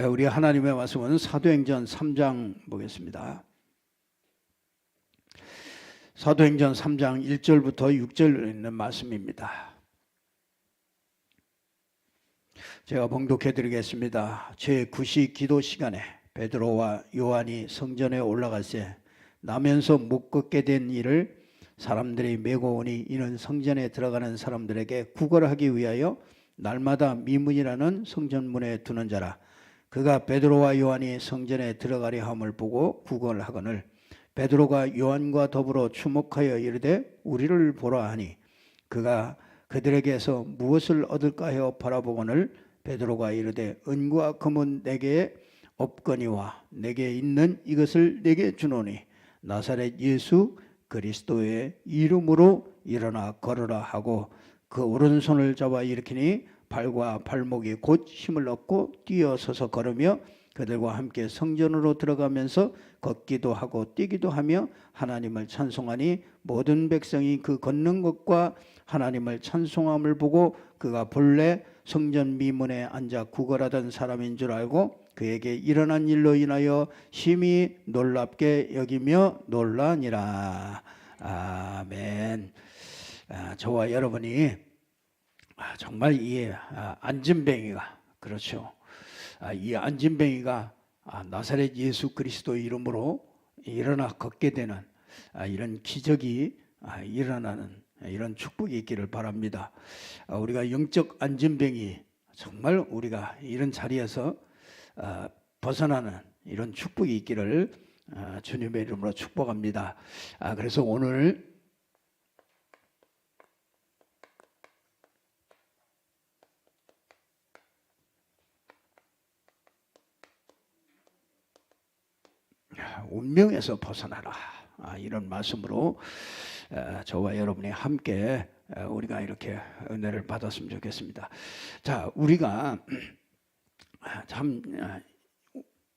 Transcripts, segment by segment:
우리 하나님의 말씀은 사도행전 3장 보겠습니다. 사도행전 3장 1절부터 6절 있는 말씀입니다. 제가 봉독해 드리겠습니다. 제9시 기도 시간에 베드로와 요한이 성전에 올라갈새 나면서 못 걷게 된 이를 사람들이 메고 오니 이는 성전에 들어가는 사람들에게 구걸하기 위하여 날마다 미문이라는 성전문에 두는 자라. 그가 베드로와 요한이 성전에 들어가려 함을 보고 구걸하거늘 베드로가 요한과 더불어 주목하여 이르되 우리를 보라 하니 그가 그들에게서 무엇을 얻을까 하여 바라보거늘 베드로가 이르되 은과 금은 내게 없거니와 내게 있는 이것을 내게 주노니 나사렛 예수 그리스도의 이름으로 일어나 걸으라 하고 그 오른손을 잡아 일으키니 발과 발목이 곧 힘을 얻고 뛰어서서 걸으며 그들과 함께 성전으로 들어가면서 걷기도 하고 뛰기도 하며 하나님을 찬송하니 모든 백성이 그 걷는 것과 하나님을 찬송함을 보고 그가 본래 성전 미문에 앉아 구걸하던 사람인 줄 알고 그에게 일어난 일로 인하여 심히 놀랍게 여기며 놀라니라. 아멘. 저와 여러분이 정말 이 안진뱅이가 그렇죠. 이 안진뱅이가 나사렛 예수 그리스도 이름으로 일어나 걷게 되는 이런 기적이 일어나는 이런 축복이 있기를 바랍니다. 우리가 영적 안진뱅이 정말 우리가 이런 자리에서 벗어나는 이런 축복이 있기를 주님의 이름으로 축복합니다. 그래서 오늘 운명에서 벗어나라 이런 말씀으로 저와 여러분이 함께 우리가 이렇게 은혜를 받았으면 좋겠습니다. 자, 우리가 참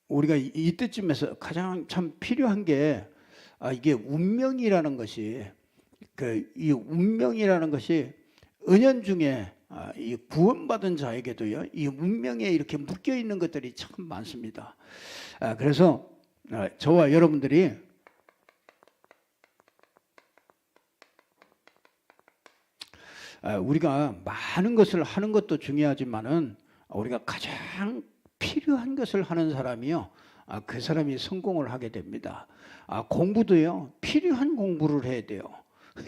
우리가 이때쯤에서 가장 참 필요한 게 이게 운명이라는 것이 이 운명이라는 것이 은연중에 이 구원받은 자에게도요 이 운명에 이렇게 묶여 있는 것들이 참 많습니다. 그래서 저와 여러분들이 우리가 많은 것을 하는 것도 중요하지만은 우리가 가장 필요한 것을 하는 사람이요 그 사람이 성공을 하게 됩니다. 공부도요 필요한 공부를 해야 돼요.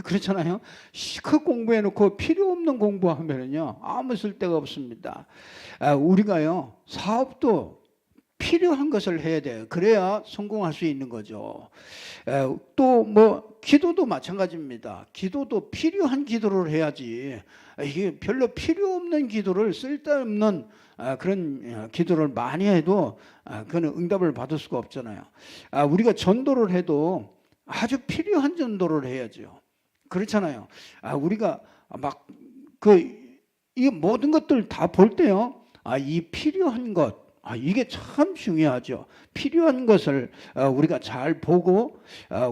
그렇잖아요. 시컷 공부해놓고 필요 없는 공부하면은요 아무 쓸데가 없습니다. 우리가요 사업도 필요한 것을 해야 돼요. 그래야 성공할 수 있는 거죠. 또 뭐 기도도 마찬가지입니다. 기도도 필요한 기도를 해야지 이게 별로 필요 없는 기도를 쓸데없는 그런 기도를 많이 해도 그건 응답을 받을 수가 없잖아요. 우리가 전도를 해도 아주 필요한 전도를 해야죠. 그렇잖아요. 우리가 막 이 모든 것들 다 볼 때요. 이 필요한 것 이게 참 중요하죠. 필요한 것을 우리가 잘 보고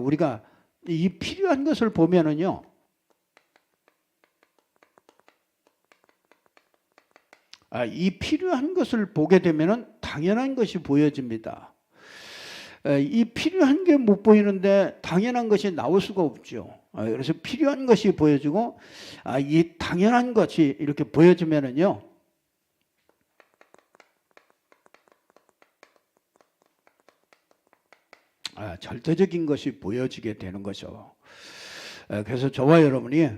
우리가 이 필요한 것을 보면은요 이 필요한 것을 보게 되면은 당연한 것이 보여집니다. 이 필요한 게 못 보이는데 당연한 것이 나올 수가 없죠. 그래서 필요한 것이 보여지고 이 당연한 것이 이렇게 보여지면은요 절대적인 것이 보여지게 되는 거죠. 그래서 저와 여러분이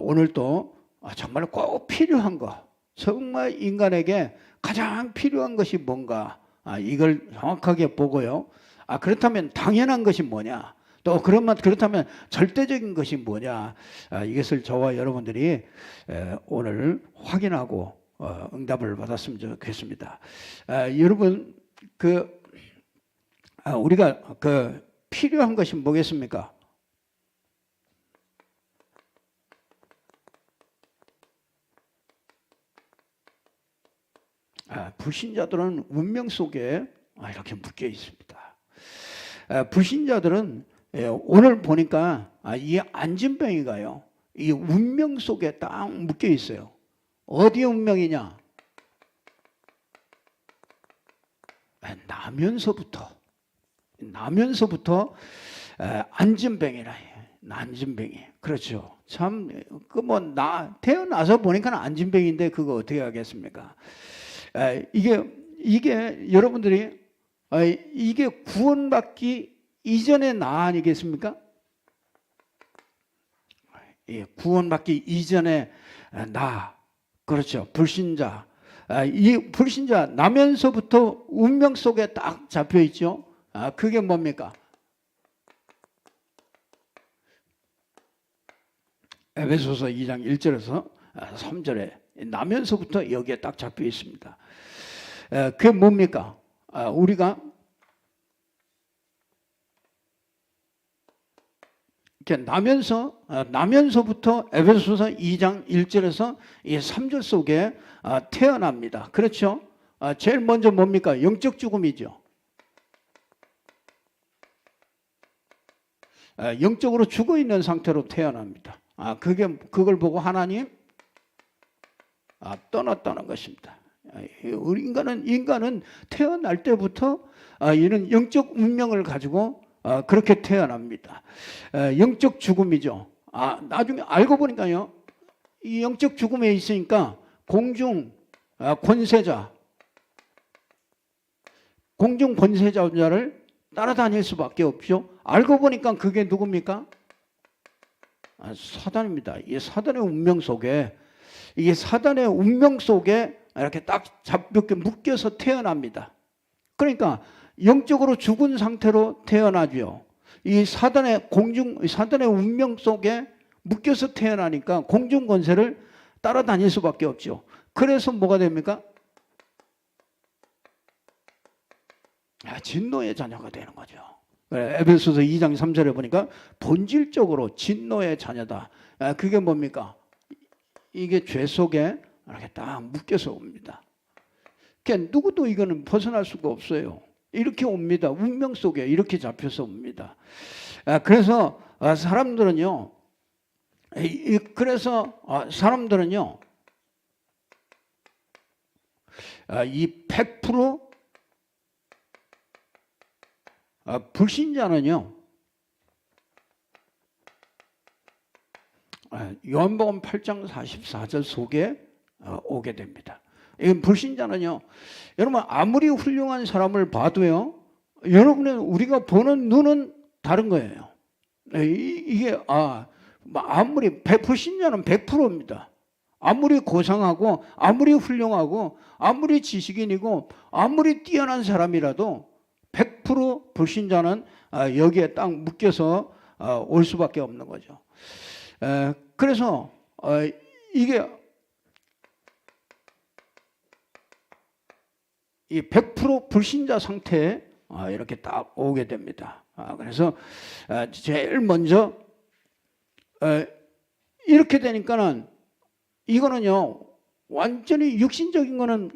오늘 또 정말 꼭 필요한 것, 정말 인간에게 가장 필요한 것이 뭔가 이걸 정확하게 보고요. 그렇다면 당연한 것이 뭐냐? 또 그렇다면 절대적인 것이 뭐냐? 이것을 저와 여러분들이 오늘 확인하고 응답을 받았으면 좋겠습니다. 여러분 우리가 필요한 것이 뭐겠습니까? 불신자들은 운명 속에 이렇게 묶여 있습니다. 불신자들은 오늘 보니까 이 안진뱅이가요 이 운명 속에 딱 묶여 있어요. 어디의 운명이냐? 나면서부터 안진뱅이라 해요. 안진뱅이. 그렇죠. 참, 태어나서 보니까 안진뱅인데 그거 어떻게 하겠습니까? 이게 여러분들이, 이게 구원받기 이전의 나 아니겠습니까? 예, 구원받기 이전의 나. 그렇죠. 불신자. 이 불신자, 나면서부터 운명 속에 딱 잡혀 있죠. 그게 뭡니까? 에베소서 2장 1절에서 3절에 나면서부터 여기에 딱 잡혀 있습니다. 그게 뭡니까? 우리가 이렇게 나면서부터 에베소서 2장 1절에서 이 3절 속에 태어납니다. 그렇죠? 제일 먼저 뭡니까? 영적 죽음이죠. 영적으로 죽어 있는 상태로 태어납니다. 그걸 보고 하나님 떠났다는 것입니다. 인간은 태어날 때부터 이런 영적 운명을 가지고 그렇게 태어납니다. 영적 죽음이죠. 나중에 알고 보니까요, 이 영적 죽음에 있으니까 공중 권세자를 따라다닐 수밖에 없죠. 알고 보니까 그게 누굽니까? 사단입니다. 이 사단의 운명 속에 이렇게 딱 잡게 묶여서 태어납니다. 그러니까 영적으로 죽은 상태로 태어나죠. 이 사단의 운명 속에 묶여서 태어나니까 공중 권세를 따라다닐 수밖에 없죠. 그래서 뭐가 됩니까? 진노의 자녀가 되는 거죠. 에베소서 2장 3절에 보니까 본질적으로 진노의 자녀다. 그게 뭡니까? 이게 죄 속에 이렇게 딱 묶여서 옵니다. 그러니까 누구도 이거는 벗어날 수가 없어요. 이렇게 옵니다. 운명 속에 이렇게 잡혀서 옵니다. 그래서 사람들은요, 이 100% 불신자는요, 요한복음 8장 44절 속에 오게 됩니다. 이 불신자는요, 여러분 아무리 훌륭한 사람을 봐도요, 우리가 보는 눈은 다른 거예요. 이게 불신자는 100%입니다. 아무리 고상하고 아무리 훌륭하고 아무리 지식인이고 아무리 뛰어난 사람이라도 100% 불신자는 여기에 딱 묶여서 올 수밖에 없는 거죠. 그래서 이게 이 100% 불신자 상태에 이렇게 딱 오게 됩니다. 그래서 제일 먼저 이렇게 되니까는 이거는요, 완전히 육신적인 거는,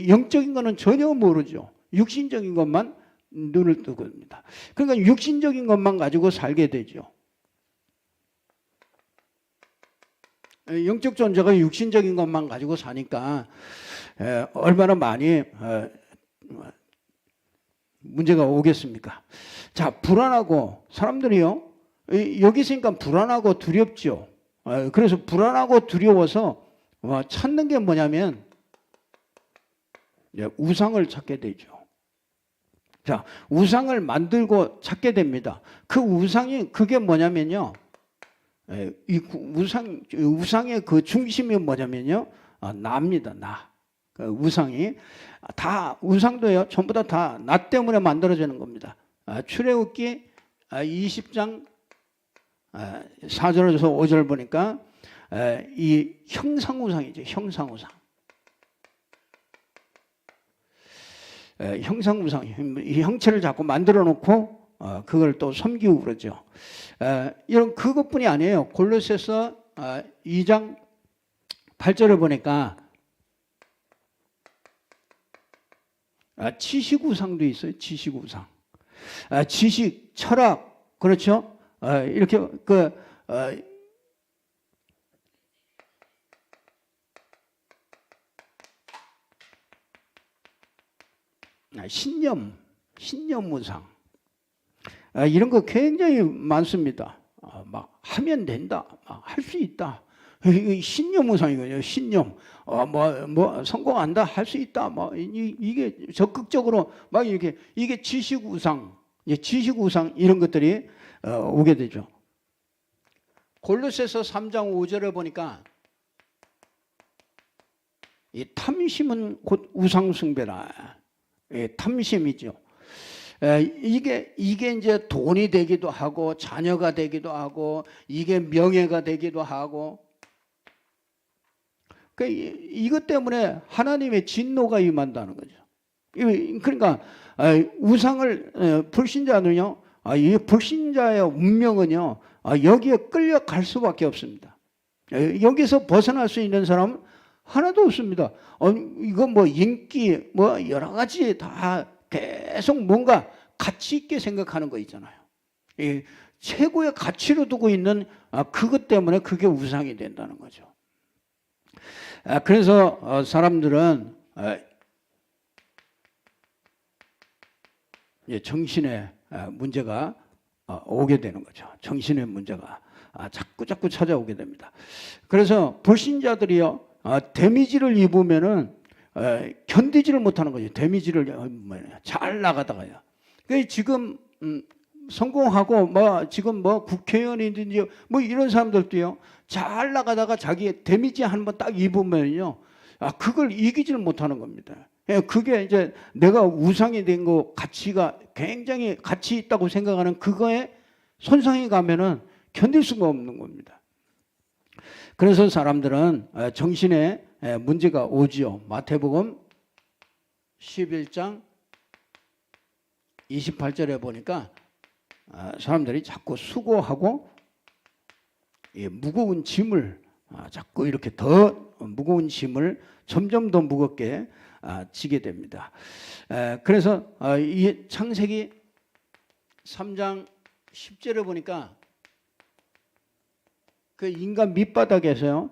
영적인 거는 전혀 모르죠. 육신적인 것만 눈을 뜨고 있습니다. 그러니까 육신적인 것만 가지고 살게 되죠. 영적 존재가 육신적인 것만 가지고 사니까 얼마나 많이 문제가 오겠습니까? 자, 불안하고, 사람들이요, 여기 있으니까 불안하고 두렵죠. 그래서 불안하고 두려워서 찾는 게 뭐냐면 우상을 찾게 되죠. 자, 우상을 만들고 찾게 됩니다. 그 우상이 그게 뭐냐면요, 이 우상의 그 중심이 뭐냐면요, 나입니다. 나. 그 우상이 다, 우상도요, 전부 다 나 때문에 만들어지는 겁니다. 출애굽기 20장 4절에서 5절 보니까 이 형상우상이죠. 형상우상. 형상우상, 이 형체를 자꾸 만들어 놓고 그걸 또 섬기고 그러죠. 이런 그것뿐이 아니에요. 골로새서 2장 8절에 보니까 지식우상도 있어요. 지식우상. 지식, 철학, 그렇죠? 이렇게 신념 우상. 이런 거 굉장히 많습니다. 막 하면 된다, 할 수 있다. 신념 우상이거든요. 신념. 뭐 성공한다, 할 수 있다. 이게 적극적으로 막 이렇게 이게 지식 우상, 지식 우상 이런 것들이 오게 되죠. 골로새서 3장 5절에 보니까 이 탐심은 곧 우상 숭배라. 탐심이죠. 이게 이제 돈이 되기도 하고 자녀가 되기도 하고 이게 명예가 되기도 하고 이것 때문에 하나님의 진노가 임한다는 거죠. 그러니까 우상을 불신자는요, 이 불신자의 운명은요 여기에 끌려갈 수밖에 없습니다. 여기서 벗어날 수 있는 사람은 하나도 없습니다. 이거 뭐 인기 뭐 여러 가지 다 계속 뭔가 가치 있게 생각하는 거 있잖아요. 최고의 가치로 두고 있는 그것 때문에 그게 우상이 된다는 거죠. 그래서 사람들은 정신의 문제가 오게 되는 거죠. 정신의 문제가 자꾸 찾아오게 됩니다. 그래서 불신자들이요 데미지를 입으면은 견디지를 못하는 거죠. 데미지를 잘 나가다가요. 그러니까 지금 성공하고 지금 국회의원이든지 이런 사람들도요 잘 나가다가 자기 데미지 한 번 딱 입으면요 그걸 이기지를 못하는 겁니다. 그게 이제 내가 우상이 된 거 가치가 굉장히 가치 있다고 생각하는 그거에 손상이 가면은 견딜 수가 없는 겁니다. 그래서 사람들은 정신에 문제가 오지요. 마태복음 11장 28절에 보니까 사람들이 자꾸 수고하고 무거운 짐을 자꾸 이렇게 더 무거운 짐을 점점 더 무겁게 지게 됩니다. 그래서 이 창세기 3장 10절에 보니까 그 인간 밑바닥에서요,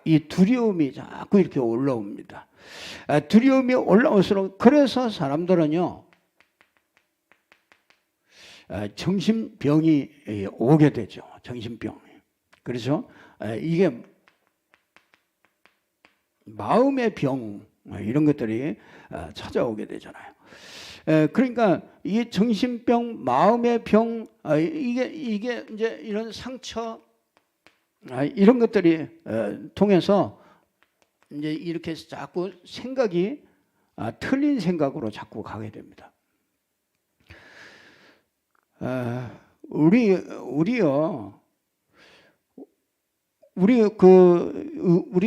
이 두려움이 자꾸 이렇게 올라옵니다. 두려움이 올라올수록 그래서 사람들은요, 정신병이 오게 되죠. 정신병. 그래서 이게 마음의 병 이런 것들이 찾아오게 되잖아요. 그러니까 이 정신병, 마음의 병 이게 이제 이런 상처 이런 것들이 통해서 이제 이렇게 자꾸 생각이 틀린 생각으로 자꾸 가게 됩니다. 우리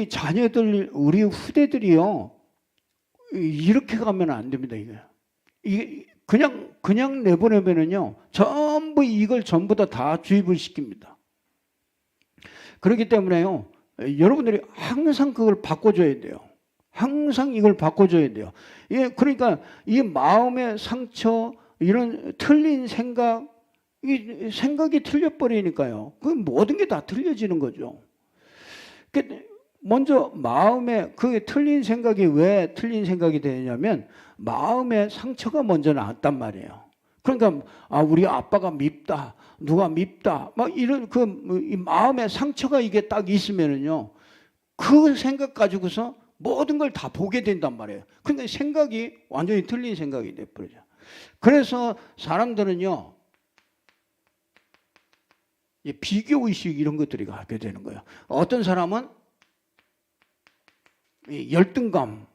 자녀들, 우리 후대들이요 이렇게 가면 안 됩니다. 이게 그냥 내보내면은요 전부 이걸 전부 다 주입을 시킵니다. 그렇기 때문에요 여러분들이 항상 그걸 바꿔줘야 돼요. 항상 이걸 바꿔줘야 돼요. 그러니까 이 마음의 상처, 이런 틀린 생각, 이 생각이 틀려버리니까요 그 모든 게 다 틀려지는 거죠. 먼저 마음에 그 틀린 생각이 왜 틀린 생각이 되냐면 마음에 상처가 먼저 났단 말이에요. 그러니까 우리 아빠가 밉다, 누가 밉다, 이런 이 마음에 상처가 이게 딱 있으면은요 그 생각 가지고서 모든 걸 다 보게 된단 말이에요. 그러니까 생각이 완전히 틀린 생각이 돼버리죠. 그래서 사람들은요 비교의식 이런 것들이 가게 되는 거예요. 어떤 사람은 열등감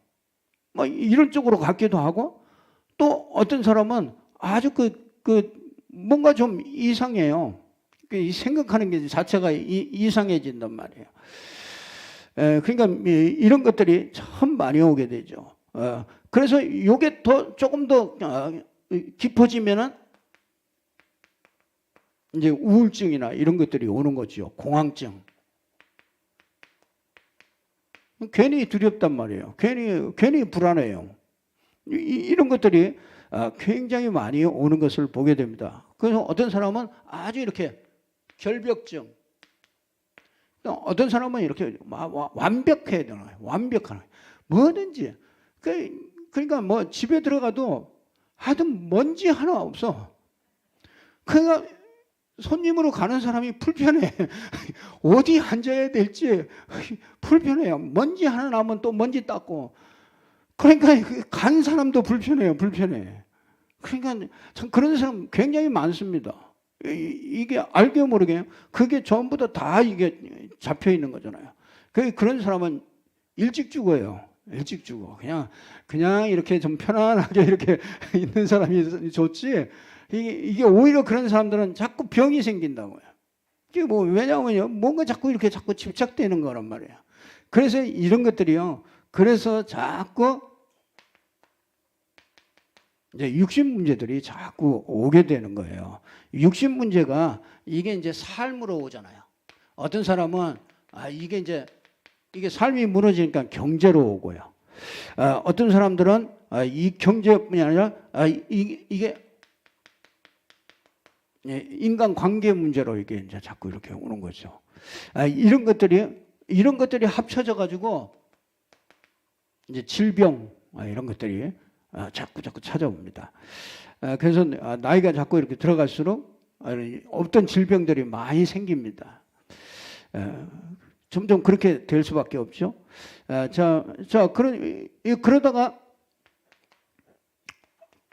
이런 쪽으로 가기도 하고 또 어떤 사람은 아주 뭔가 좀 이상해요. 생각하는 게 자체가 이상해진단 말이에요. 그러니까 이런 것들이 참 많이 오게 되죠. 그래서 이게 조금 더 깊어지면은 이제 우울증이나 이런 것들이 오는 거죠. 공황증. 괜히 두렵단 말이에요. 괜히 불안해요. 이런 것들이 굉장히 많이 오는 것을 보게 됩니다. 그래서 어떤 사람은 아주 이렇게 결벽증, 어떤 사람은 이렇게 완벽해야 되나요? 완벽한 뭐든지. 그러니까 집에 들어가도 하여튼 먼지 하나 없어. 그러니까 손님으로 가는 사람이 불편해. 어디 앉아야 될지 불편해요. 먼지 하나 나면 또 먼지 닦고. 그러니까 간 사람도 불편해요. 불편해. 그러니까 참 그런 사람 굉장히 많습니다. 이게 알게 모르게 그게 전부 다 이게 잡혀 있는 거잖아요. 그런 사람은 일찍 죽어요. 일찍 죽어. 그냥 이렇게 좀 편안하게 이렇게 있는 사람이 좋지. 이게 오히려 그런 사람들은 자꾸 병이 생긴다고요. 이게 뭐 왜냐하면요, 뭔가 자꾸 집착되는 거란 말이에요. 그래서 이런 것들이요. 그래서 자꾸 이제 육신 문제들이 자꾸 오게 되는 거예요. 육신 문제가 이게 이제 삶으로 오잖아요. 어떤 사람은 이게 삶이 무너지니까 경제로 오고요. 어떤 사람들은 이 경제뿐이 아니라 이게 인간 관계 문제로 이게 이제 자꾸 이렇게 오는 거죠. 이런 것들이 합쳐져 가지고 이제 질병 이런 것들이 자꾸 찾아옵니다. 그래서 나이가 자꾸 이렇게 들어갈수록 없던 질병들이 많이 생깁니다. 점점 그렇게 될 수밖에 없죠.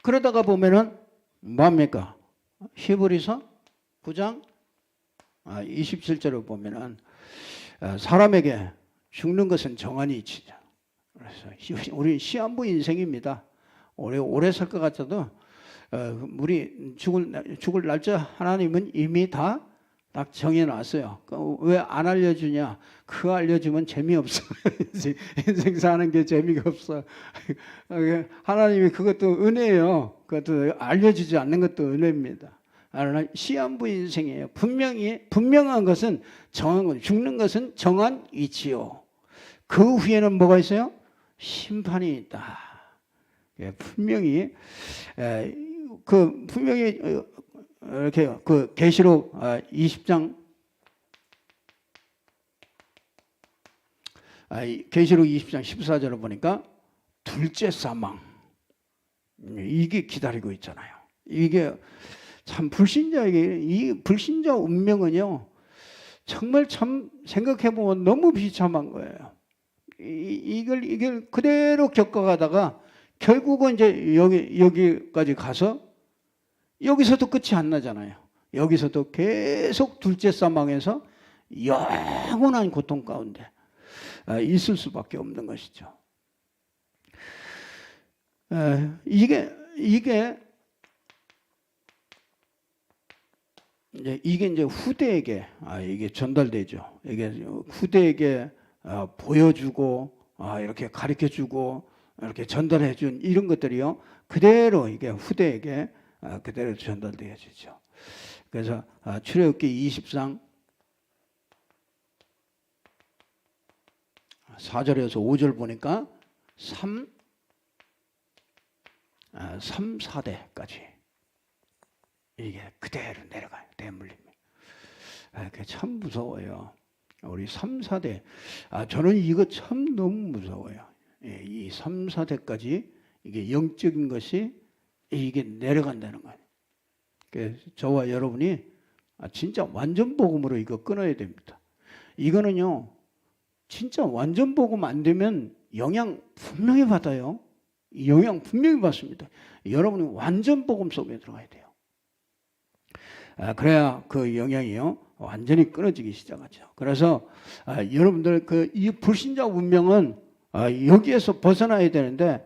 그러다가 보면은 뭡니까? 히브리서 9장 27절을 보면은 사람에게 죽는 것은 정한이 있지요. 그래서 우리 시한부 인생입니다. 오래 살 것 같아도 우리 죽을 날짜 하나님은 이미 다 딱 정해놨어요. 왜 안 알려주냐? 그거 알려주면 재미없어. 인생 사는 게 재미가 없어. 하나님이 그것도 은혜예요. 그것도 알려주지 않는 것도 은혜입니다. 시한부 인생이에요. 분명한 것은 죽는 것은 정한 이치요. 그 후에는 뭐가 있어요? 심판이 있다. 분명히 이렇게 그 계시록 20장 계시록 20장 14절을 보니까 둘째 사망 이게 기다리고 있잖아요. 이게 참 불신자에게 이 불신자 운명은요 정말 참 생각해 보면 너무 비참한 거예요. 이걸 그대로 겪어가다가 결국은 이제 여기까지 가서 여기서도 끝이 안 나잖아요. 여기서도 계속 둘째 사망에서 영원한 고통 가운데 있을 수밖에 없는 것이죠. 이게 이제 후대에게 이게 전달되죠. 이게 후대에게 보여주고 이렇게 가르쳐주고 이렇게 전달해준 이런 것들이요 그대로 이게 후대에게 그대로 전달되어지죠. 그래서 출애굽기 20장 4절에서 5절 보니까 3, 4대까지 이게 그대로 내려가요. 대물림이. 그게 참 무서워요. 우리 3, 4대. 저는 이거 참 너무 무서워요. 이 3, 4대까지 이게 영적인 것이 이게 내려간다는 거예요. 그래서 저와 여러분이 진짜 완전 복음으로 이거 끊어야 됩니다. 이거는요, 진짜 완전 복음 안 되면 영향 분명히 받아요. 영향 분명히 받습니다. 여러분이 완전 복음 속에 들어가야 돼요. 그래야 그 영향이요 완전히 끊어지기 시작하죠. 그래서 여러분들 이 불신자 운명은 여기에서 벗어나야 되는데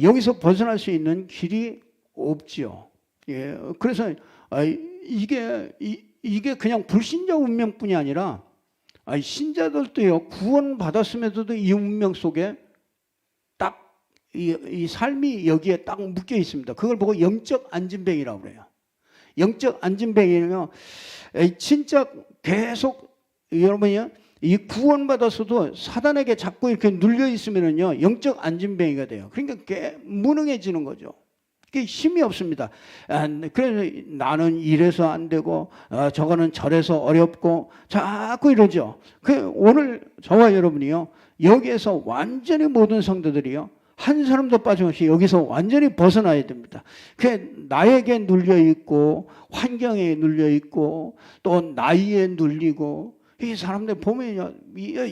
여기서 벗어날 수 있는 길이 없지요. 예, 그래서 이게 그냥 불신자 운명뿐이 아니라 신자들도요 구원 받았음에도 이 운명 속에 딱 이 삶이 여기에 딱 묶여 있습니다. 그걸 보고 영적 안진뱅이라고 그래요. 영적 안진뱅이는요 진짜 계속 여러분이요 이 구원 받았어도 사단에게 자꾸 이렇게 눌려 있으면은요 영적 안진뱅이가 돼요. 그러니까 무능해지는 거죠. 힘이 없습니다. 그래서 나는 이래서 안 되고 저거는 저래서 어렵고 자꾸 이러죠. 오늘 저와 여러분이요 여기에서 완전히 모든 성도들이요 한 사람도 빠짐없이 여기서 완전히 벗어나야 됩니다. 그 나에게 눌려 있고 환경에 눌려 있고 또 나이에 눌리고 이 사람들 보면요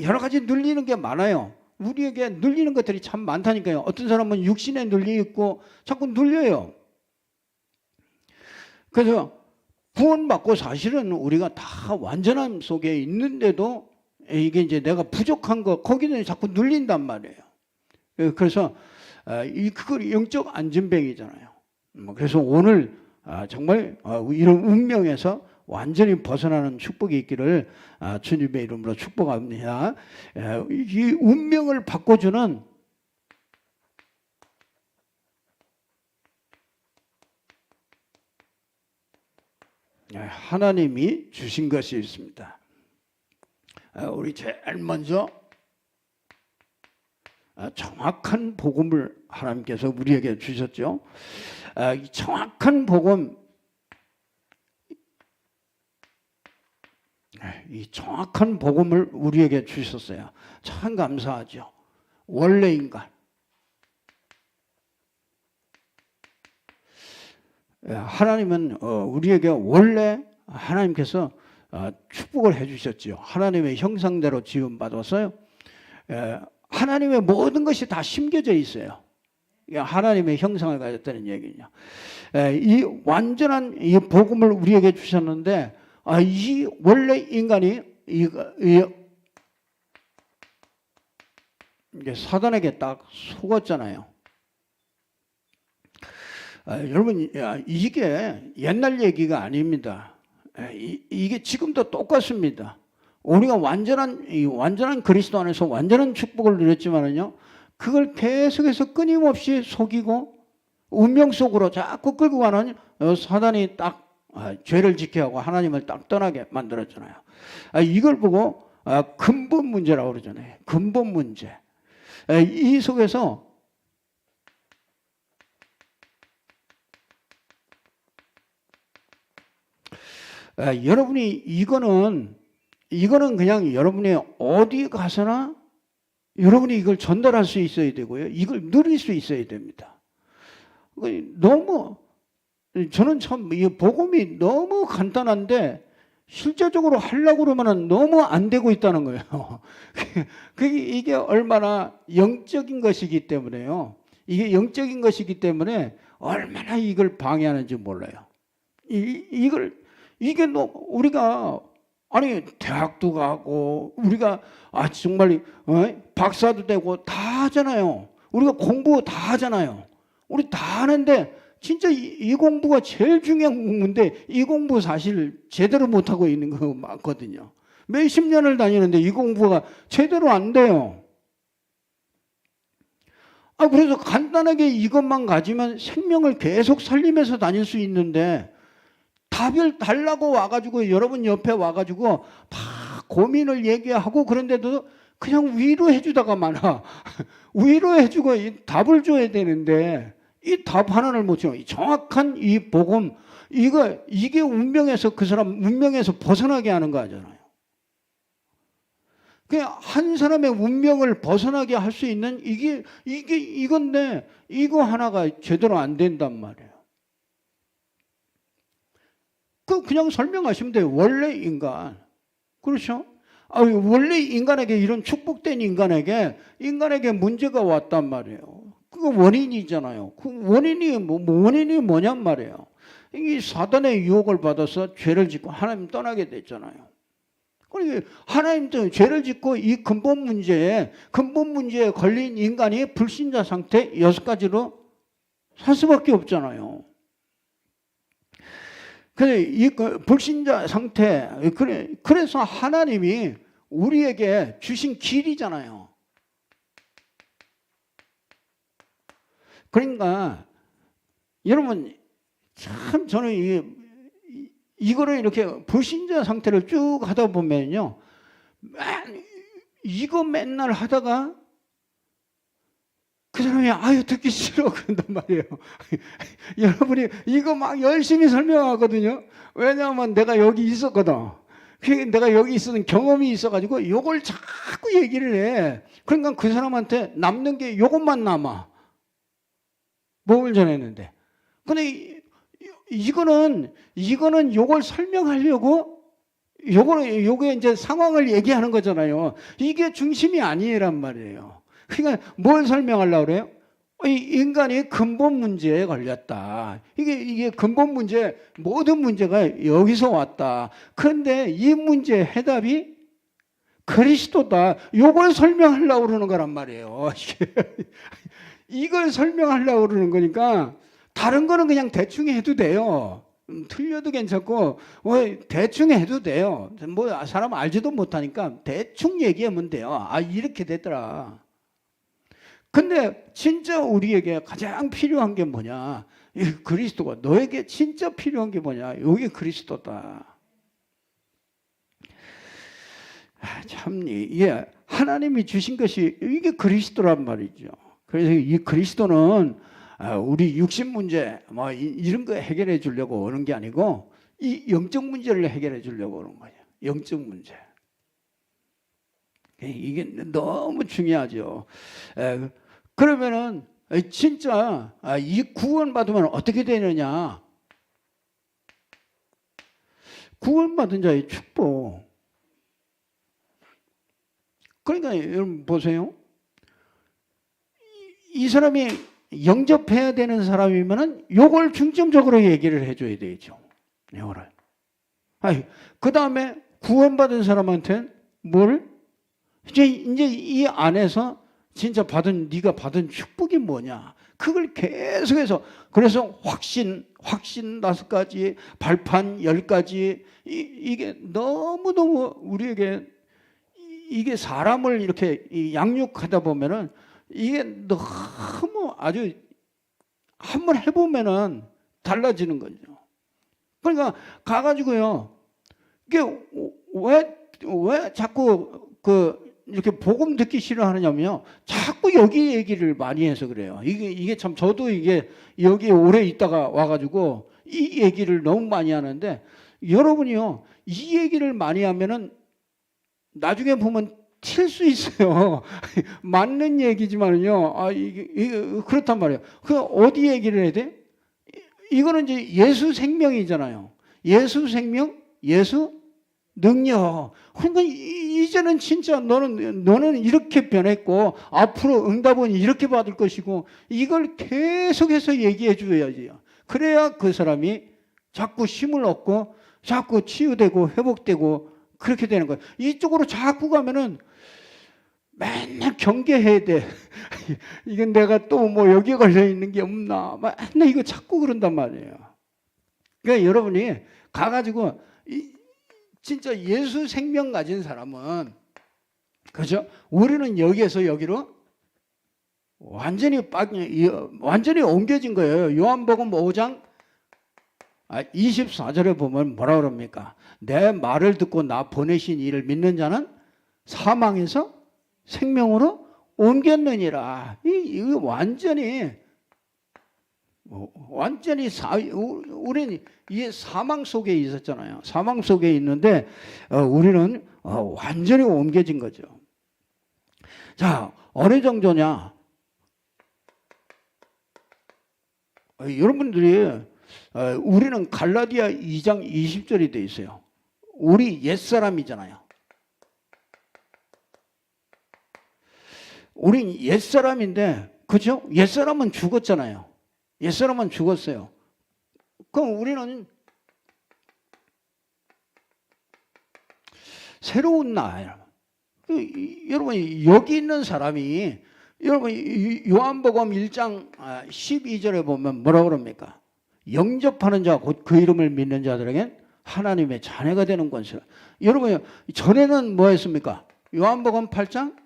여러 가지 눌리는 게 많아요. 우리에게 눌리는 것들이 참 많다니까요. 어떤 사람은 육신에 눌려 있고 자꾸 눌려요. 그래서 구원받고 사실은 우리가 다 완전함 속에 있는데도 이게 이제 내가 부족한 거 거기는 자꾸 눌린단 말이에요. 그래서 그걸 영적 안전뱅이잖아요. 그래서 오늘 정말 이런 운명에서 완전히 벗어나는 축복이 있기를 주님의 이름으로 축복합니다. 이 운명을 바꿔주는 하나님이 주신 것이 있습니다. 우리 제일 먼저 정확한 복음을 하나님께서 우리에게 주셨죠. 이 정확한 복음, 이 정확한 복음을 우리에게 주셨어요. 참 감사하죠. 원래 인간. 하나님은 우리에게 원래 하나님께서 축복을 해주셨죠. 하나님의 형상대로 지음받았어요. 하나님의 모든 것이 다 심겨져 있어요. 하나님의 형상을 가졌다는 얘기죠. 이 완전한 이 복음을 우리에게 주셨는데 이 원래 인간이 이게 사단에게 딱 속았잖아요. 여러분 이게 옛날 얘기가 아닙니다. 이게 지금도 똑같습니다. 우리가 완전한 그리스도 안에서 완전한 축복을 누렸지만은요, 그걸 계속해서 끊임없이 속이고 운명 속으로 자꾸 끌고 가는 사단이 딱 죄를 지게 하고 하나님을 딱 떠나게 만들었잖아요. 이걸 보고 근본 문제라고 그러잖아요. 근본 문제. 이 속에서 여러분이 이거는 그냥 여러분이 어디 가서나 여러분이 이걸 전달할 수 있어야 되고요. 이걸 누릴 수 있어야 됩니다. 너무 저는 참 이 복음이 너무 간단한데 실제적으로 하려고 그러면은 너무 안 되고 있다는 거예요. 이게 얼마나 영적인 것이기 때문에요. 이게 영적인 것이기 때문에 얼마나 이걸 방해하는지 몰라요. 이게 우리가 아니 대학도 가고 우리가 정말 박사도 되고 다 하잖아요. 우리가 공부 다 하잖아요. 우리 다 하는데 진짜 이 공부가 제일 중요한 공부인데 이 공부 사실 제대로 못하고 있는 거 많거든요. 몇십 년을 다니는데 이 공부가 제대로 안 돼요. 그래서 간단하게 이것만 가지면 생명을 계속 살리면서 다닐 수 있는데 답을 달라고 와가지고 여러분 옆에 와가지고 막 고민을 얘기하고 그런데도 그냥 위로해 주다가 많아. 위로해 주고 답을 줘야 되는데 이 답 하나를 못 줘. 정확한 이 복음 이게 운명에서 그 사람 운명에서 벗어나게 하는 거잖아요. 그냥 한 사람의 운명을 벗어나게 할 수 있는 이건데 이거 하나가 제대로 안 된단 말이에요. 그냥 설명하시면 돼요. 원래 인간. 그렇죠? 원래 인간에게 이런 축복된 인간에게 문제가 왔단 말이에요. 그거 원인이잖아요. 그 원인이 원인이 뭐냔 말이에요. 이 사단의 유혹을 받아서 죄를 짓고 하나님 떠나게 됐잖아요. 그러니까 하나님 때문에 죄를 짓고 이 근본 문제에 걸린 인간이 불신자 상태 6가지로 살 수밖에 없잖아요. 이 불신자 상태, 그래서 하나님이 우리에게 주신 길이잖아요. 그러니까 여러분 참 저는 이거를 이렇게 불신자 상태를 쭉 하다 보면요, 이거 맨날 하다가 그 사람이 듣기 싫어 그런단 말이에요. 여러분이 이거 막 열심히 설명하거든요. 왜냐하면 내가 여기 있었거든. 내가 여기 있었던 경험이 있어가지고 이걸 자꾸 얘기를 해. 그러니까 그 사람한테 남는 게 이것만 남아. 복음을 전했는데. 근데 이거는 요걸 설명하려고 요게 이제 상황을 얘기하는 거잖아요. 이게 중심이 아니란 말이에요. 그러니까 뭘 설명하려고 그래요? 이 인간이 근본 문제에 걸렸다. 이게 근본 문제, 모든 문제가 여기서 왔다. 그런데 이 문제의 해답이 그리스도다. 요걸 설명하려고 그러는 거란 말이에요. 이걸 설명하려고 그러는 거니까 다른 거는 그냥 대충 해도 돼요. 틀려도 괜찮고 대충 해도 돼요. 뭐 사람 알지도 못하니까 대충 얘기하면 돼요. 아, 이렇게 됐더라. 근데 진짜 우리에게 가장 필요한 게 뭐냐? 이 그리스도가 너에게 진짜 필요한 게 뭐냐? 이게 그리스도다. 참 이게 하나님이 주신 것이 이게 그리스도란 말이죠. 그래서 이 그리스도는 우리 육신 문제 뭐 이런 거 해결해 주려고 오는 게 아니고 이 영적 문제를 해결해 주려고 오는 거예요. 영적 문제. 이게 너무 중요하죠. 그러면은 진짜 이 구원 받으면 어떻게 되느냐? 구원 받은 자의 축복. 그러니까 여러분 보세요. 이 사람이 영접해야 되는 사람이면은 요걸 중점적으로 얘기를 해줘야 되죠. 요거를. 그 다음에 구원받은 사람한테는 뭘? 이제 이 안에서 진짜 네가 받은 축복이 뭐냐? 그걸 계속해서 그래서 확신 5가지, 발판 10가지 이게 너무너무 우리에게 이게 사람을 이렇게 양육하다 보면은 이게 너무 아주 한번 해보면은 달라지는 거죠. 그러니까 가가지고요. 이게 왜 자꾸 이렇게 복음 듣기 싫어하느냐면요. 자꾸 여기 얘기를 많이 해서 그래요. 이게 참 저도 이게 여기 오래 있다가 와가지고 이 얘기를 너무 많이 하는데 여러분이요. 이 얘기를 많이 하면은 나중에 보면 튈 수 있어요. 맞는 얘기지만요. 이게 그렇단 말이에요. 그 어디 얘기를 해야 돼? 이거는 이제 예수 생명이잖아요. 예수 생명, 예수 능력. 그러니까 이제는 진짜 너는 이렇게 변했고 앞으로 응답은 이렇게 받을 것이고 이걸 계속해서 얘기해 줘야지. 그래야 그 사람이 자꾸 힘을 얻고 자꾸 치유되고 회복되고 그렇게 되는 거예요. 이쪽으로 자꾸 가면은 맨날 경계해야 돼. 이건 내가 또 뭐 여기에 걸려 있는 게 없나. 맨날 이거 자꾸 그런단 말이에요. 그러니까 여러분이 가가지고 진짜 예수 생명 가진 사람은 그죠? 우리는 여기에서 여기로 완전히 옮겨진 거예요. 요한복음 5장 24절에 보면 뭐라 그럽니까? 내 말을 듣고 나 보내신 이를 믿는 자는 사망에서 생명으로 옮겼느니라. 이거 완전히 우리는 이 사망 속에 있었잖아요. 사망 속에 있는데 우리는 완전히 옮겨진 거죠. 자, 어느 정도냐? 여러분들이 우리는 갈라디아 2장 20절이 돼 있어요. 우리 옛사람이잖아요. 우린 옛사람인데 그죠? 옛사람은 죽었잖아요. 옛사람은 죽었어요. 그럼 우리는 새로운 나. 여러분 여기 있는 사람이 여러분 요한복음 1장 12절에 보면 뭐라고 그럽니까? 영접하는 자 곧 그 이름을 믿는 자들에겐 하나님의 자녀가 되는 권세. 여러분 전에는 뭐 했습니까? 요한복음 8장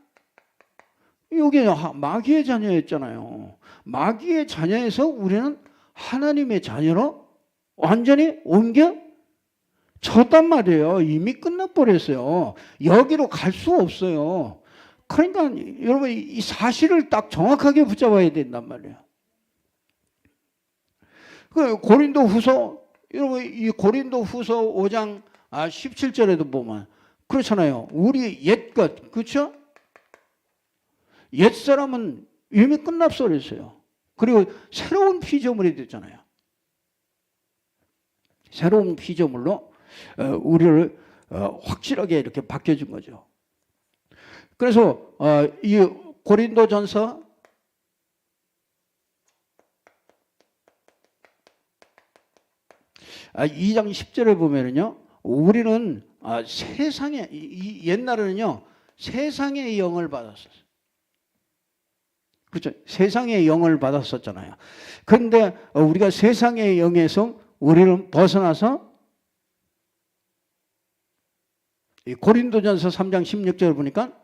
여기 마귀의 자녀였잖아요. 마귀의 자녀에서 우리는 하나님의 자녀로 완전히 옮겨졌단 말이에요. 이미 끝나버렸어요. 여기로 갈 수 없어요. 그러니까 여러분 이 사실을 딱 정확하게 붙잡아야 된단 말이에요. 그 고린도후서 여러분 이 고린도후서 5장 17절에도 보면 그렇잖아요. 우리 옛것 그렇죠? 옛사람은 이미 끝났어요. 그리고 새로운 피조물이 됐잖아요. 새로운 피조물로 우리를 확실하게 이렇게 바뀌어준 거죠. 그래서 이 고린도전서 2장 10절에 보면은요, 우리는 세상에 옛날에는요 세상의 영을 받았었어요. 그렇죠? 세상의 영을 받았었잖아요. 그런데 우리가 세상의 영에서 우리는 벗어나서 고린도전서 3장 16절을 보니까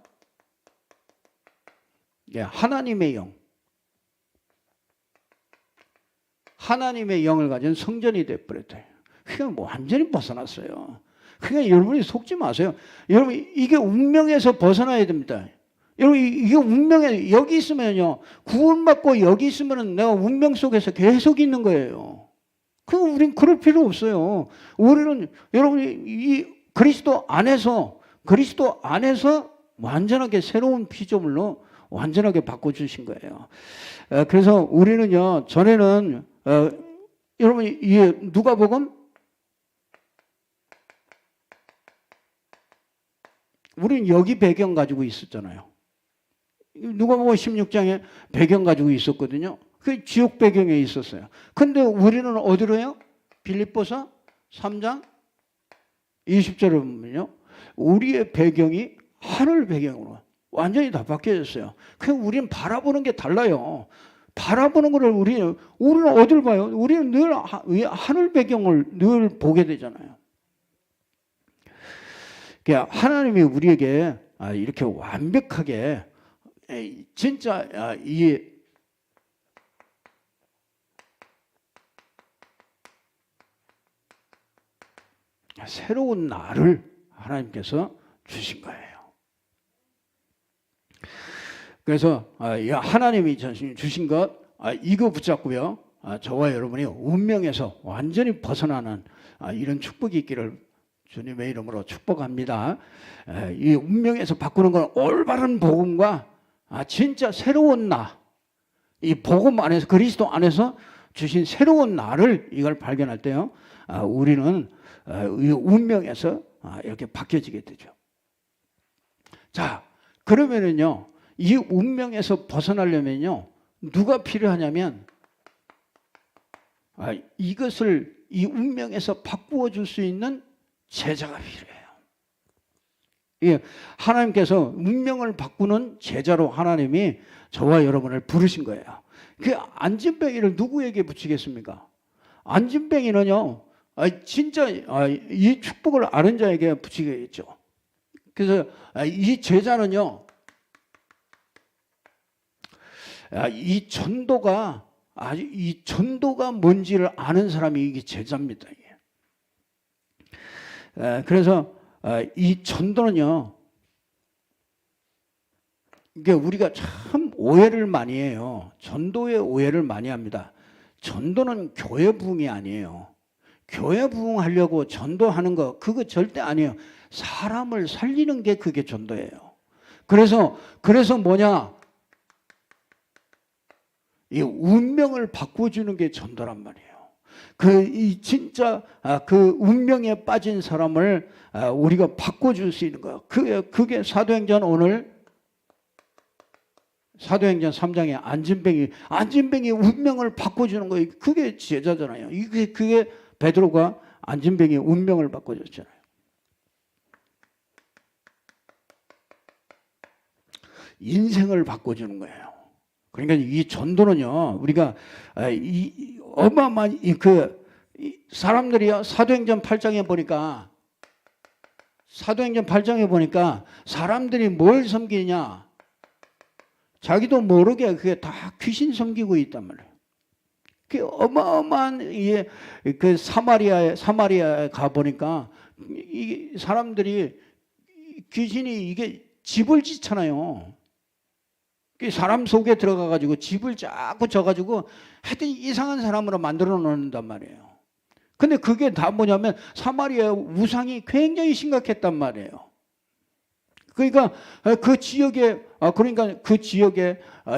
하나님의 영, 하나님의 영을 가진 성전이 되어버렸대요. 그러니까 뭐 완전히 벗어났어요. 그러니까 여러분이 속지 마세요. 여러분 이게 운명에서 벗어나야 됩니다. 여러분 이게 운명에 여기 있으면요, 구원받고 여기 있으면은 내가 운명 속에서 계속 있는 거예요. 그럼 우린 그럴 필요 없어요. 우리는 여러분이 이 그리스도 안에서 완전하게 새로운 피조물로 완전하게 바꿔주신 거예요. 그래서 우리는요, 전에는 여러분이 이 누가복음, 우리는 여기 배경 가지고 있었잖아요. 누가복음 16장에 배경 가지고 있었거든요. 그 지옥 배경에 있었어요. 근데 우리는 어디로 해요? 빌립보서 3장 20절을 보면요, 우리의 배경이 하늘 배경으로 완전히 다 바뀌어졌어요. 그냥 우리는 바라보는 게 달라요. 바라보는 거를 우리는 어딜 봐요? 우리는 늘 하늘 배경을 늘 보게 되잖아요. 그러니까 하나님이 우리에게 이렇게 완벽하게 진짜 이 새로운 나를 하나님께서 주신 거예요. 그래서 하나님이 주신 것 이거 붙잡고요, 저와 여러분이 운명에서 완전히 벗어나는 이런 축복이 있기를 주님의 이름으로 축복합니다. 이 운명에서 바꾸는 건 올바른 복음과 진짜 새로운 나, 이 복음 안에서, 그리스도 안에서 주신 새로운 나를 이걸 발견할 때요, 우리는 이 운명에서 이렇게 바뀌어지게 되죠. 자, 그러면은요, 이 운명에서 벗어나려면요, 누가 필요하냐면 이것을 이 운명에서 바꾸어 줄 수 있는 제자가 필요해요. 예, 하나님께서 운명을 바꾸는 제자로 하나님이 저와 여러분을 부르신 거예요. 그 안진뱅이를 누구에게 붙이겠습니까? 안진뱅이는요, 진짜 이 축복을 아는 자에게 붙이겠죠. 그래서 이 제자는요, 이 전도가 뭔지를 아는 사람이 이게 제자입니다. 그래서 이 전도는요, 이게 우리가 참 오해를 많이 해요. 전도에 오해를 많이 합니다. 전도는 교회 부흥이 아니에요. 교회 부흥하려고 전도하는 거 그거 절대 아니에요. 사람을 살리는 게 그게 전도예요. 그래서 뭐냐? 이 운명을 바꿔주는 게 전도란 말이에요. 진짜 그 운명에 빠진 사람을 우리가 바꿔줄 수 있는 거예요. 그게 사도행전, 오늘 사도행전 3장에 안진뱅이 운명을 바꿔주는 거예요. 그게 제자잖아요. 그게 베드로가 안진뱅이 운명을 바꿔줬잖아요. 인생을 바꿔주는 거예요. 그러니까 이 전도는요, 우리가 어마어마한 사람들이요, 사도행전 8장에 보니까 사람들이 뭘 섬기냐, 자기도 모르게 그게 다 귀신 섬기고 있단 말이에요. 그 어마어마한 그 사마리아에 가 보니까 이 사람들이 귀신이 이게 집을 짓잖아요. 사람 속에 들어가 가지고 집을 자꾸 져가지고 하여튼 이상한 사람으로 만들어 놓는단 말이에요. 근데 그게 다 뭐냐면 사마리아 우상이 굉장히 심각했단 말이에요. 그러니까 그 지역에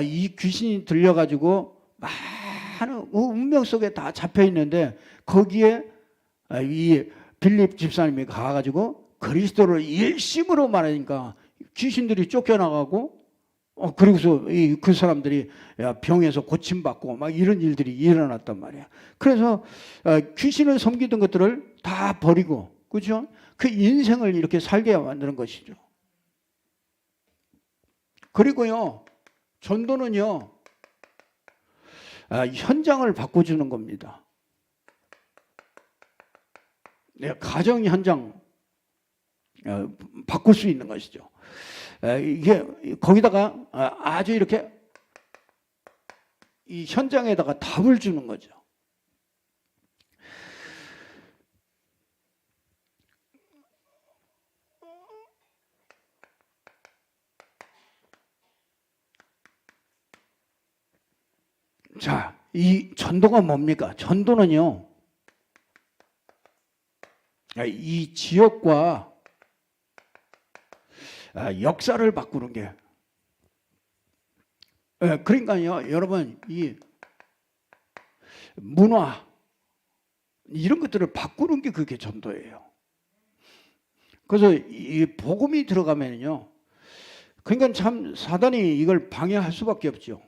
이 귀신이 들려가지고 막 하는 운명 속에 다 잡혀 있는데 거기에 이 빌립 집사님이 가가지고 그리스도를 일심으로 말하니까 귀신들이 쫓겨나가고 그리고서 그 사람들이 병에서 고침받고 막 이런 일들이 일어났단 말이야. 그래서 귀신을 섬기던 것들을 다 버리고, 그죠? 그 인생을 이렇게 살게 만드는 것이죠. 그리고요, 전도는요, 현장을 바꿔주는 겁니다. 가정 현장 바꿀 수 있는 것이죠. 이게 거기다가 아주 이렇게 이 현장에다가 답을 주는 거죠. 자, 이 전도가 뭡니까? 전도는요, 이 지역과 역사를 바꾸는 게, 그러니까요, 여러분, 이 문화 이런 것들을 바꾸는 게 그게 전도예요. 그래서 이 복음이 들어가면요, 그러니까 참 사단이 이걸 방해할 수밖에 없죠.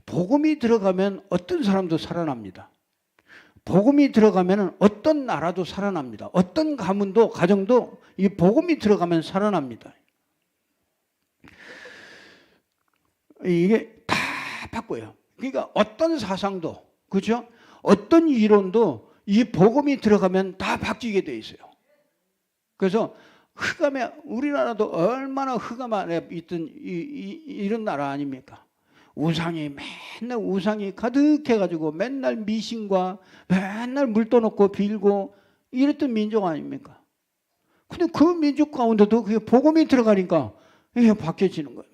복음이 들어가면 어떤 사람도 살아납니다. 복음이 들어가면 어떤 나라도 살아납니다. 어떤 가문도 가정도 이 복음이 들어가면 살아납니다. 이게 다 바꿔요. 그러니까 어떤 사상도, 그렇죠? 어떤 이론도 이 복음이 들어가면 다 바뀌게 돼 있어요. 그래서 흑암에, 우리나라도 얼마나 흑암 안에 있던 이런 나라 아닙니까? 우상이 맨날 우상이 가득해가지고 맨날 미신과 맨날 물 떠놓고 빌고 이랬던 민족 아닙니까? 근데 그 민족 가운데도 그게 복음이 들어가니까 이게 바뀌어지는 겁니다.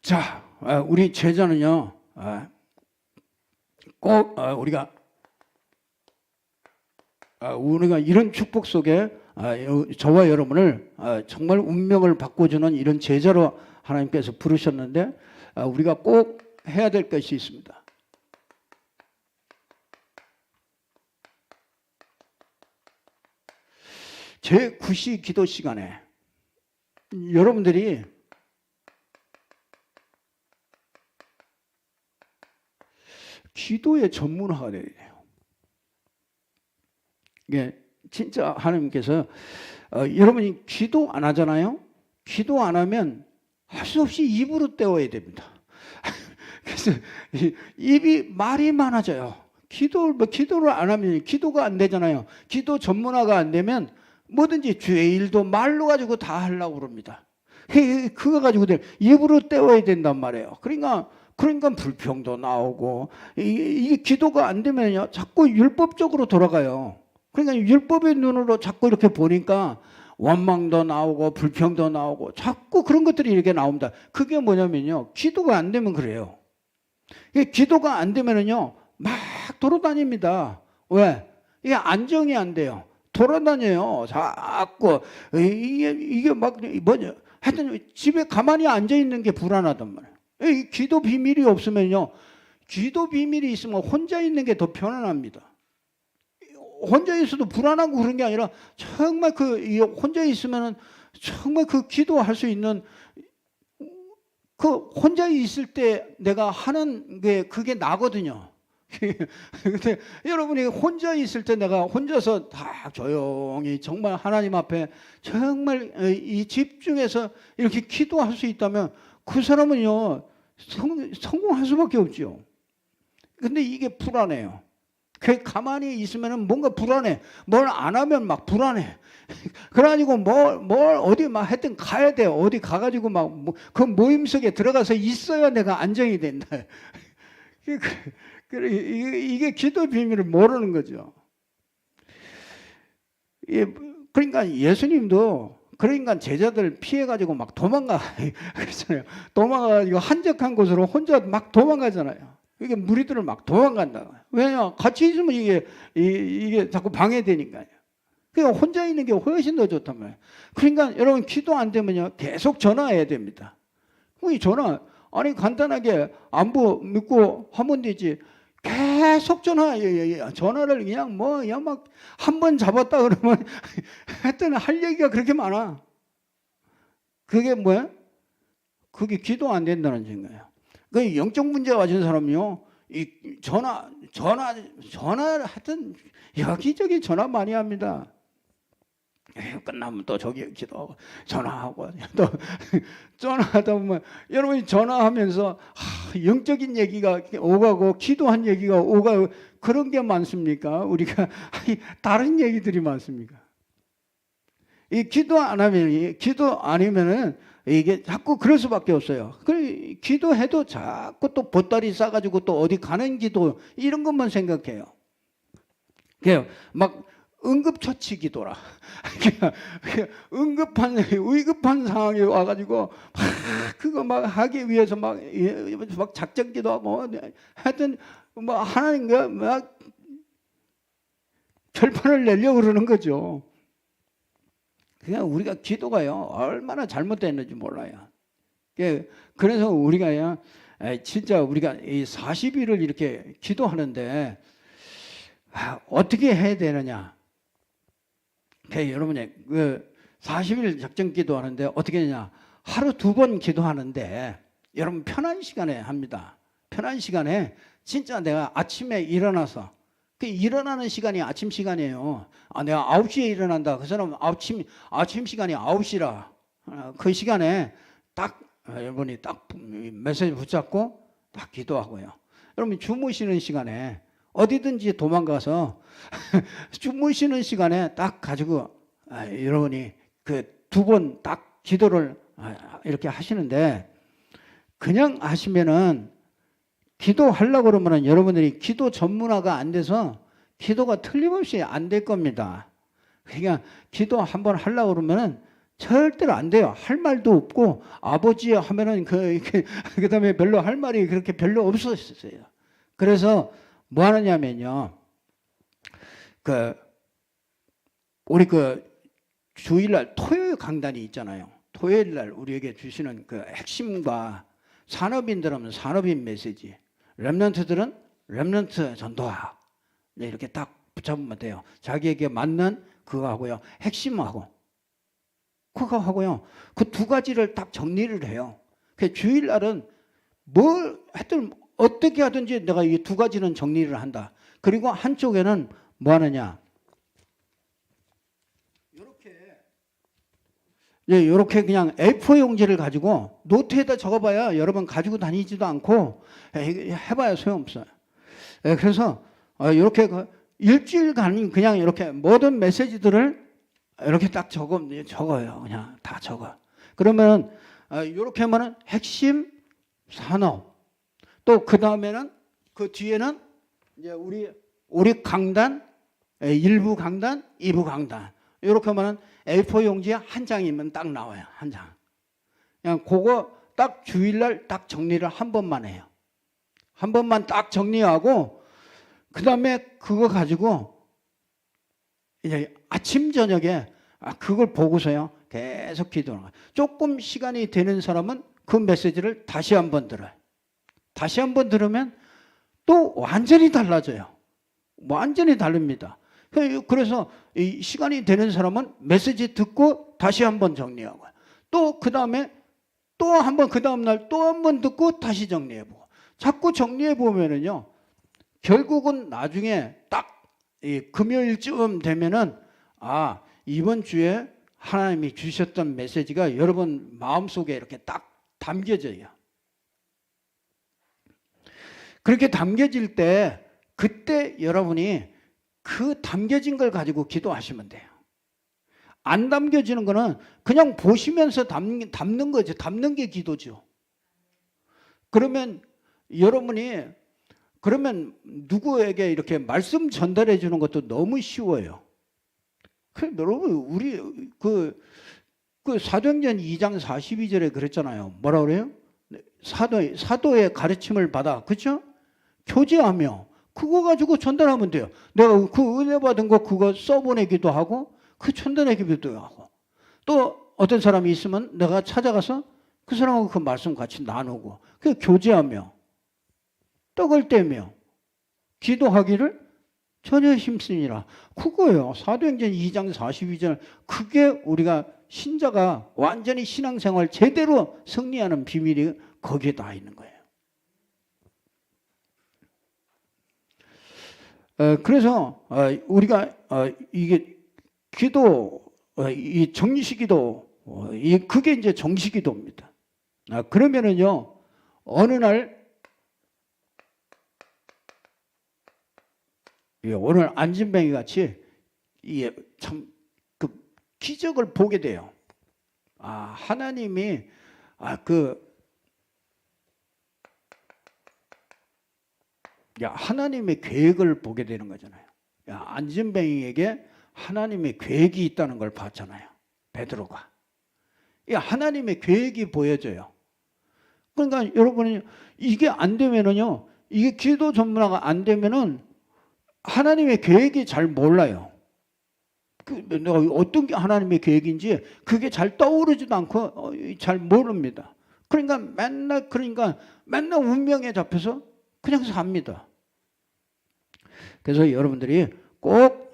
자, 우리 제자는요, 꼭 우리가 이런 축복 속에 저와 여러분을 정말 운명을 바꿔주는 이런 제자로 하나님께서 부르셨는데 우리가 꼭 해야 될 것이 있습니다. 제9시 기도 시간에 여러분들이 기도의 전문화가 돼야 돼요. 이게 진짜 하나님께서 여러분이 기도 안 하잖아요. 기도 안 하면 할 수 없이 입으로 때워야 됩니다. 그래서 입이 말이 많아져요. 기도를 안 하면 기도가 안 되잖아요. 기도 전문화가 안 되면 뭐든지 주의 일도 말로 가지고 다 하려고 그럽니다. 그거 가지고 입으로 때워야 된단 말이에요. 그러니까 불평도 나오고 이게 기도가 안 되면요 자꾸 율법적으로 돌아가요. 그러니까 율법의 눈으로 자꾸 이렇게 보니까 원망도 나오고 불평도 나오고 자꾸 그런 것들이 이렇게 나옵니다. 그게 뭐냐면요 기도가 안 되면 그래요. 기도가 안 되면은요 막 돌아다닙니다. 왜? 이게 안정이 안 돼요. 돌아다녀요. 자꾸 이게 막 뭐냐 하여튼 집에 가만히 앉아 있는 게 불안하단 말이에요. 이 기도 비밀이 없으면요, 기도 비밀이 있으면 혼자 있는 게 더 편안합니다. 혼자 있어도 불안하고 그런 게 아니라 정말 혼자 있으면은 정말 기도할 수 있는 혼자 있을 때 내가 하는 게 그게 나거든요. 근데 여러분이 혼자 있을 때 내가 혼자서 다 조용히 정말 하나님 앞에 정말 이 집중해서 이렇게 기도할 수 있다면 그 사람은요 성공할 수밖에 없죠. 근데 이게 불안해요. 가만히 있으면 뭔가 불안해. 뭘 안 하면 막 불안해. 그래가지고 뭘 어디 막 하여튼 가야 돼요. 어디 가가지고 막 그 모임 속에 들어가서 있어야 내가 안정이 된다. 이게 기도 비밀을 모르는 거죠. 그러니까 예수님도 그러니까 제자들 피해가지고 막 도망가 그랬잖아요. 도망가가지고 한적한 곳으로 혼자 막 도망가잖아요. 이게 무리들을 막 도망간다. 왜냐? 같이 있으면 이게 자꾸 방해되니까요. 그러니까 혼자 있는 게 훨씬 더 좋단 말이에요. 그러니까 여러분 기도 안 되면요 계속 전화해야 됩니다. 이 전화 아니 간단하게 안부 묻고 하면 되지. 계속 전화를 그냥 막 한 번 잡았다 그러면 하여튼 할 얘기가 그렇게 많아. 그게 뭐야? 그게 기도 안 된다는 증거예요. 그 영적 문제가 가진 사람이요. 이 전화를 하여튼 여기저기 전화 많이 합니다. 끝나면 또 저기 기도하고 전화하고 또 전화하다 보면 여러분이 전화하면서 영적인 얘기가 오가고 기도한 얘기가 오가고 그런 게 많습니까? 우리가 다른 얘기들이 많습니까? 이 기도 안 하면은 이게 자꾸 그럴 수밖에 없어요. 그 기도해도 자꾸 또 보따리 싸가지고 또 어디 가는 기도 이런 것만 생각해요. 그냥 막 응급처치 기도라. 위급한 상황이 와가지고 그거 막 하기 위해서 막 작전 기도하고 하여튼 뭐 하나님과 막 결판을 내려고 그러는 거죠. 그냥 우리가 기도가요 얼마나 잘못됐는지 몰라요. 그래서 우리가요 진짜 우리가 이 40일을 이렇게 기도하는데 어떻게 해야 되느냐? 여러분이 그 40일 작정 기도하는데 어떻게 되냐? 하루 2번 기도하는데 여러분 편한 시간에 합니다. 편한 시간에 진짜 내가 아침에 일어나서 그 일어나는 시간이 아침 시간이에요. 내가 9시에 일어난다. 그 사람 아침 시간이 9시라. 그 시간에 딱 여러분이 딱 메시지 붙잡고 딱 기도하고요. 여러분 주무시는 시간에 어디든지 도망가서 주무시는 시간에 딱 가지고 여러분이 그 2번 딱 기도를 이렇게 하시는데 그냥 하시면은 기도하려고 그러면은 여러분들이 기도 전문화가 안 돼서 기도가 틀림없이 안 될 겁니다. 그러니까 기도 한번 하려고 그러면은 절대로 안 돼요. 할 말도 없고 아버지 하면은 그다음에 별로 할 말이 그렇게 별로 없었어요. 그래서 뭐 하느냐면요. 우리 주일날 토요일 강단이 있잖아요. 토요일날 우리에게 주시는 그 핵심과 산업인들은 산업인 메시지, 렘넌트들은 렘넌트 전도학 이렇게 딱 붙잡으면 돼요. 자기에게 맞는 그거 하고요. 핵심하고 그거 하고요. 그 2가지를 딱 정리를 해요. 그 주일날은 뭘 하여튼 어떻게 하든지 내가 이 2가지는 정리를 한다. 그리고 한쪽에는 뭐 하느냐? 이렇게 그냥 A4 용지를 가지고 노트에다 적어봐야 여러분 가지고 다니지도 않고 해봐야 소용없어요. 그래서 이렇게 일주일간 그냥 이렇게 모든 메시지들을 이렇게 딱 적어요. 그냥 다 적어. 그러면 이렇게 하면은 핵심 산업 또 그 다음에는 그 뒤에는 이제 우리 강단 1부 강단, 2부 강단 이렇게 하면은 A4 용지에 한 장이면 딱 나와요. 한 장. 그냥 그거 딱 주일날 딱 정리를 한 번만 해요. 한 번만 딱 정리하고 그 다음에 그거 가지고 이제 아침 저녁에 그걸 보고서요 계속 기도하는 거예요. 조금 시간이 되는 사람은 그 메시지를 다시 한번 들어요. 다시 한번 들으면 또 완전히 달라져요. 완전히 다릅니다. 그래서 이 시간이 되는 사람은 메시지 듣고 다시 한번 정리하고 또 그 다음에 또 한번 그 다음날 또 한번 듣고 다시 정리해보고 자꾸 정리해보면은요 결국은 나중에 딱 이 금요일쯤 되면은 이번 주에 하나님이 주셨던 메시지가 여러분 마음속에 이렇게 딱 담겨져요. 그렇게 담겨질 때 그때 여러분이 그 담겨진 걸 가지고 기도하시면 돼요. 안 담겨지는 거는 그냥 보시면서 담는 거죠. 담는 게 기도죠. 그러면 여러분이 그러면 누구에게 이렇게 말씀 전달해 주는 것도 너무 쉬워요. 여러분 우리 그 사도행전 2장 42절에 그랬잖아요. 뭐라 그래요? 사도의 가르침을 받아. 그렇죠? 교제하며 그거 가지고 전달하면 돼요. 내가 그 은혜 받은 거 그거 써보내기도 하고 그 전달하기도 하고 또 어떤 사람이 있으면 내가 찾아가서 그 사람하고 그 말씀 같이 나누고 그 교제하며 떡을 떼며 기도하기를 전혀 힘쓰니라. 그거예요. 사도행전 2장 42절. 그게 우리가 신자가 완전히 신앙생활 제대로 승리하는 비밀이 거기에 다 있는 거예요. 그래서 우리가 이게 기도, 이 정식기도, 그게 이제 정식기도입니다. 그러면은요 어느 날 오늘 안진뱅이 같이 참 그 기적을 보게 돼요. 하나님이 하나님의 계획을 보게 되는 거잖아요. 안진뱅이에게 하나님의 계획이 있다는 걸 봤잖아요. 베드로가. 하나님의 계획이 보여져요. 그러니까 여러분이 이게 안 되면은요, 이게 기도 전문화가 안 되면은 하나님의 계획이 잘 몰라요. 내가 어떤 게 하나님의 계획인지 그게 잘 떠오르지도 않고 잘 모릅니다. 그러니까 맨날 운명에 잡혀서 그냥 삽니다. 그래서 여러분들이 꼭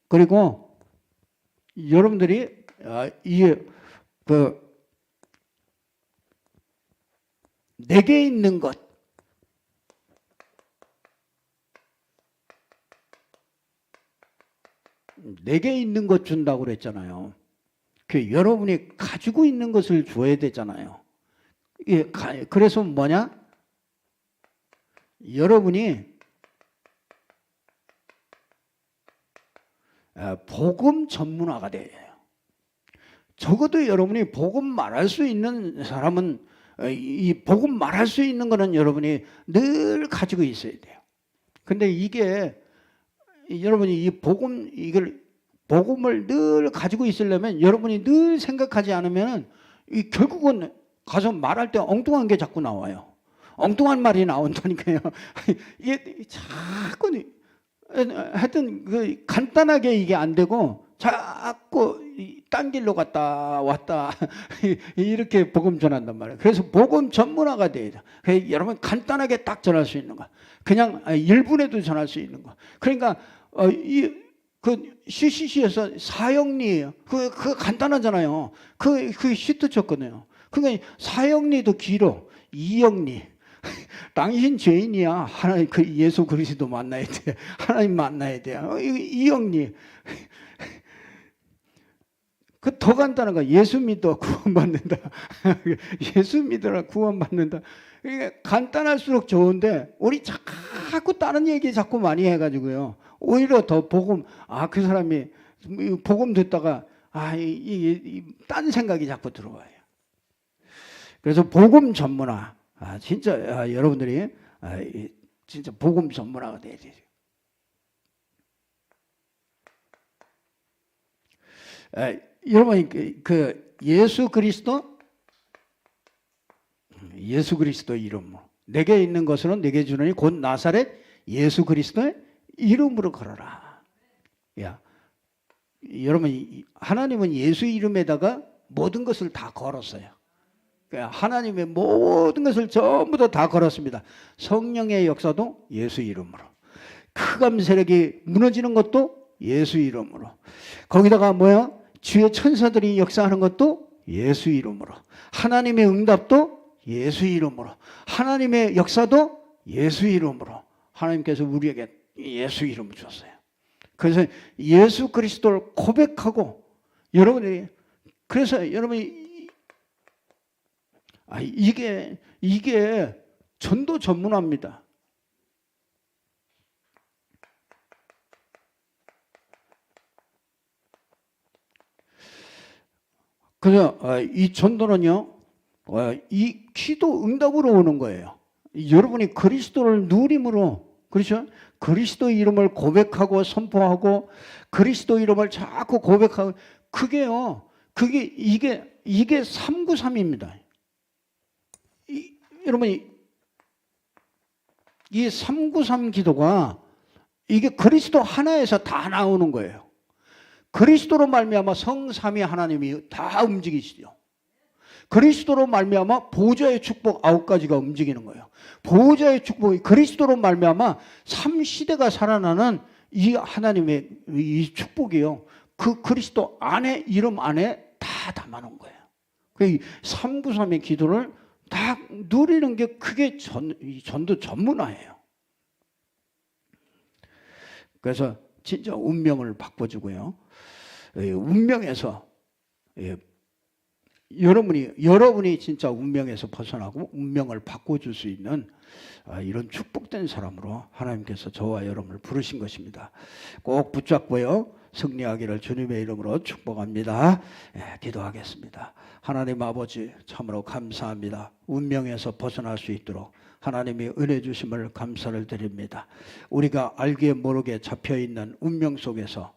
그리고 여러분들이 내게 있는 것, 내게 있는 것 준다고 그랬잖아요. 여러분이 가지고 있는 것을 줘야 되잖아요. 그래서 뭐냐? 여러분이 복음 전문화가 돼요. 적어도 여러분이 복음 말할 수 있는 사람은 이 복음 말할 수 있는 거는 여러분이 늘 가지고 있어야 돼요. 근데 이게 여러분이 복음을 늘 가지고 있으려면 여러분이 늘 생각하지 않으면 결국은 가서 말할 때 엉뚱한 게 자꾸 나와요. 엉뚱한 말이 나온다니까요. 이게 자꾸 하여튼 간단하게 이게 안 되고 자꾸 딴 길로 갔다 왔다 이렇게 복음 전한단 말이에요. 그래서 복음 전문화가 돼야 돼요. 여러분 간단하게 딱 전할 수 있는 거, 그냥 1분에도 전할 수 있는 거. 그러니까 CCC에서 사형리 그 간단하잖아요. 그 시트 쳤거든요. 그러니까 사형리도 길어. 이형리. 당신 죄인이야. 하나님 예수 그리스도 만나야 돼. 하나님 만나야 돼. 이형리. 더 간단한 거. 예수 믿어 구원받는다. 예수 믿어라 구원받는다. 그러니까 간단할수록 좋은데 우리 자꾸 다른 얘기 자꾸 많이 해가지고요. 오히려 더 복음, 그 사람이 복음 듣다가 딴 생각이 자꾸 들어와요. 그래서 복음 전문화, 진짜 여러분들이 진짜 복음 전문화가 돼야 돼요. 여러분 예수 그리스도 이름으로 내게 있는 것으로 내게 주노니 곧 나사렛 예수 그리스도의 이름으로 걸어라. 여러분 하나님은 예수 이름에다가 모든 것을 다 걸었어요. 하나님의 모든 것을 전부 다 걸었습니다. 성령의 역사도 예수 이름으로, 흑암 세력이 무너지는 것도 예수 이름으로, 거기다가 주의 천사들이 역사하는 것도 예수 이름으로, 하나님의 응답도 예수 이름으로, 하나님의 역사도 예수 이름으로, 하나님께서 우리에게 예수 이름을 주었어요. 그래서 예수 그리스도를 고백하고 여러분이, 그래서 여러분이 이게 전도 전문화입니다. 그래서 이 전도는요, 이 기도 응답으로 오는 거예요. 여러분이 그리스도를 누림으로, 그렇죠? 그리스도 이름을 고백하고 선포하고 그리스도 이름을 자꾸 고백하고, 이게 393입니다. 여러분이 이 393 기도가 이게 그리스도 하나에서 다 나오는 거예요. 그리스도로 말미암아 성삼위 하나님이 다 움직이시죠. 그리스도로 말미암아 보좌의 축복 9가지가 움직이는 거예요. 보좌의 축복이 그리스도로 말미암아 3시대가 살아나는 이 하나님의 이 축복이요. 그 그리스도 안에 이름 안에 다 담아놓은 거예요. 그 393의 기도를 다 누리는 게 그게 전도 전문화예요. 그래서 진짜 운명을 바꿔주고요. 운명에서 여러분이 진짜 운명에서 벗어나고 운명을 바꿔줄 수 있는 이런 축복된 사람으로 하나님께서 저와 여러분을 부르신 것입니다. 꼭 붙잡고요. 승리하기를 주님의 이름으로 축복합니다. 기도하겠습니다. 하나님 아버지 참으로 감사합니다. 운명에서 벗어날 수 있도록 하나님이 은혜 주심을 감사를 드립니다. 우리가 알게 모르게 잡혀있는 운명 속에서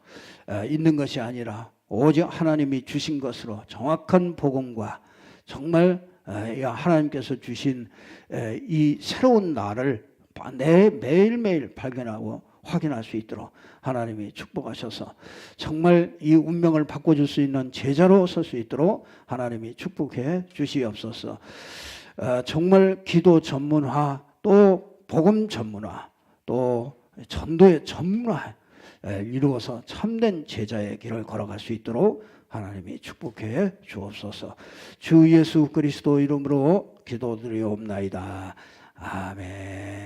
있는 것이 아니라 오직 하나님이 주신 것으로 정확한 복음과 정말 하나님께서 주신 이 새로운 날을 매일매일 발견하고 확인할 수 있도록 하나님이 축복하셔서 정말 이 운명을 바꿔줄 수 있는 제자로 설 수 있도록 하나님이 축복해 주시옵소서. 정말 기도 전문화, 또 복음 전문화, 또 전도의 전문화 이루어서 참된 제자의 길을 걸어갈 수 있도록 하나님이 축복해 주옵소서. 주 예수 그리스도 이름으로 기도드리옵나이다. 아멘.